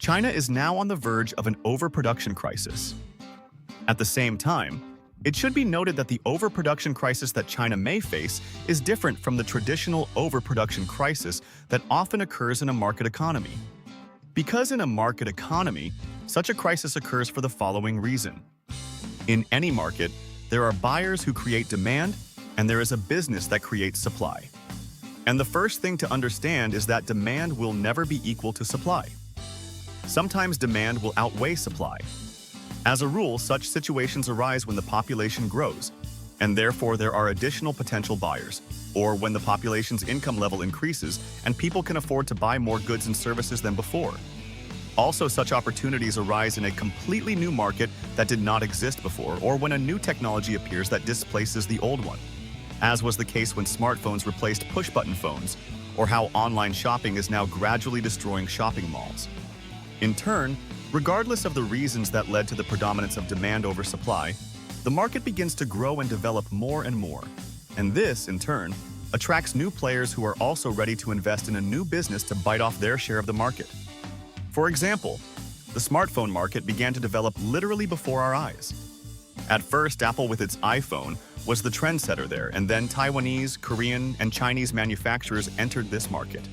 China is now on the verge of an overproduction crisis. At the same time, it should be noted that the overproduction crisis that China may face is different from the traditional overproduction crisis that often occurs in a market economy. Because in a market economy, such a crisis occurs for the following reason. In any market, there are buyers who create demand, and there is a business that creates supply. And the first thing to understand is that demand will never be equal to supply. Sometimes demand will outweigh supply. As a rule, such situations arise when the population grows, and therefore there are additional potential buyers, or when the population's income level increases and people can afford to buy more goods and services than before. Also, such opportunities arise in a completely new market that did not exist before, or when a new technology appears that displaces the old one, as was the case when smartphones replaced push-button phones, or how online shopping is now gradually destroying shopping malls. In turn, regardless of the reasons that led to the predominance of demand over supply, the market begins to grow and develop more and more. And this, in turn, attracts new players who are also ready to invest in a new business to bite off their share of the market. For example, the smartphone market began to develop literally before our eyes. At first, Apple with its iPhone was the trendsetter there, and then Taiwanese, Korean, and Chinese manufacturers entered this market.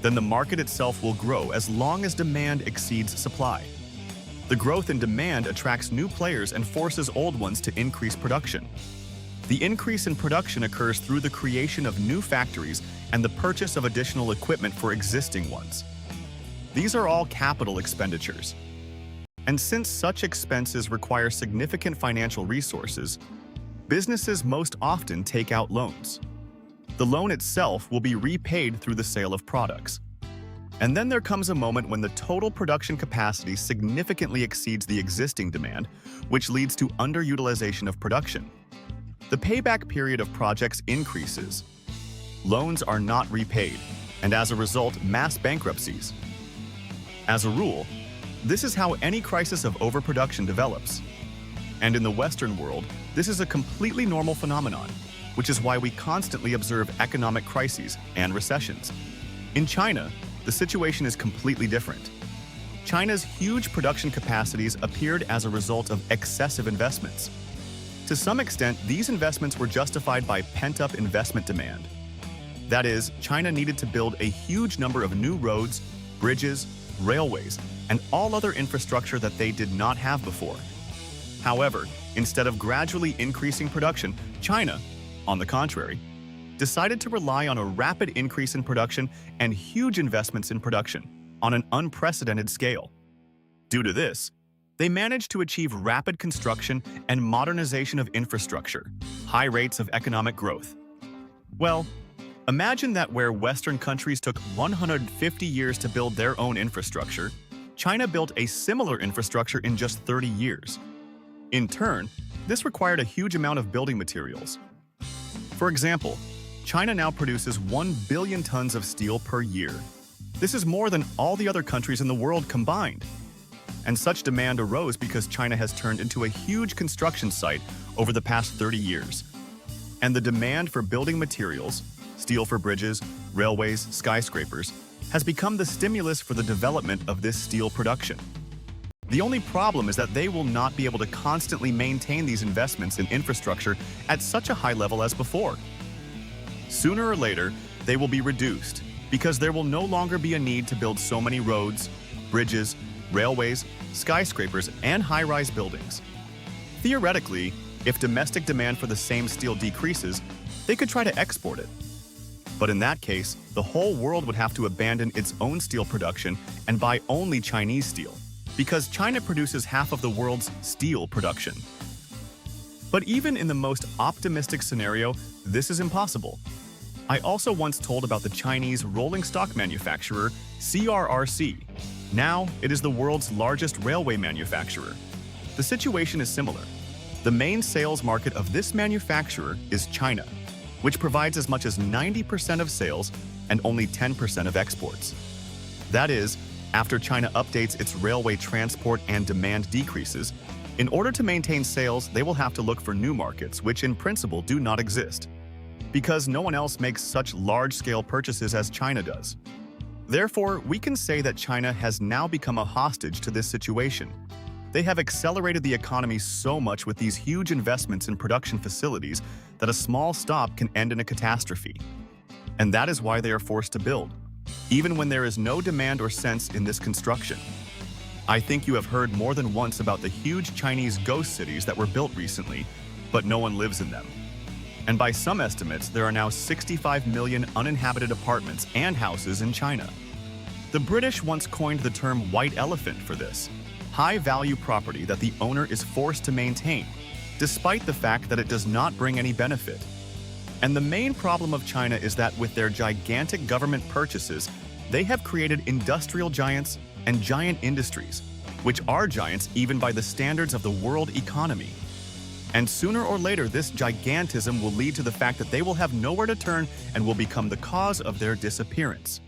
Then the market itself will grow as long as demand exceeds supply. The growth in demand attracts new players and forces old ones to increase production. The increase in production occurs through the creation of new factories and the purchase of additional equipment for existing ones. These are all capital expenditures. And since such expenses require significant financial resources, businesses most often take out loans. The loan itself will be repaid through the sale of products. And then there comes a moment when the total production capacity significantly exceeds the existing demand, which leads to underutilization of production. The payback period of projects increases. Loans are not repaid, and as a result, mass bankruptcies. As a rule, this is how any crisis of overproduction develops. And in the Western world, this is a completely normal phenomenon, which is why we constantly observe economic crises and recessions. In China, the situation is completely different. China's huge production capacities appeared as a result of excessive investments. To some extent, these investments were justified by pent-up investment demand. That is, China needed to build a huge number of new roads, bridges, railways, and all other infrastructure that they did not have before. However, instead of gradually increasing production, China, on the contrary, decided to rely on a rapid increase in production and huge investments in production on an unprecedented scale. Due to this, they managed to achieve rapid construction and modernization of infrastructure, high rates of economic growth. Well, imagine that where Western countries took 150 years to build their own infrastructure, China built a similar infrastructure in just 30 years. In turn, this required a huge amount of building materials. For example, China now produces 1 billion tons of steel per year. This is more than all the other countries in the world combined. And such demand arose because China has turned into a huge construction site over the past 30 years. And the demand for building materials, steel for bridges, railways, skyscrapers, has become the stimulus for the development of this steel production. The only problem is that they will not be able to constantly maintain these investments in infrastructure at such a high level as before. Sooner or later, they will be reduced because there will no longer be a need to build so many roads, bridges, railways, skyscrapers, and high-rise buildings. Theoretically, if domestic demand for the same steel decreases, they could try to export it. But in that case, the whole world would have to abandon its own steel production and buy only Chinese steel, because China produces half of the world's steel production. But even in the most optimistic scenario, this is impossible. I also once told about the Chinese rolling stock manufacturer, CRRC. Now, it is the world's largest railway manufacturer. The situation is similar. The main sales market of this manufacturer is China, which provides as much as 90% of sales and only 10% of exports. That is, after China updates its railway transport and demand decreases, in order to maintain sales, they will have to look for new markets, which in principle do not exist, because no one else makes such large-scale purchases as China does. Therefore, we can say that China has now become a hostage to this situation. They have accelerated the economy so much with these huge investments in production facilities that a small stop can end in a catastrophe. And that is why they are forced to build, even when there is no demand or sense in this construction. I think you have heard more than once about the huge Chinese ghost cities that were built recently, but no one lives in them. And by some estimates, there are now 65 million uninhabited apartments and houses in China. The British once coined the term white elephant for this, high-value property that the owner is forced to maintain, despite the fact that it does not bring any benefit. And the main problem of China is that with their gigantic government purchases, they have created industrial giants and giant industries, which are giants even by the standards of the world economy. And sooner or later, this gigantism will lead to the fact that they will have nowhere to turn and will become the cause of their disappearance.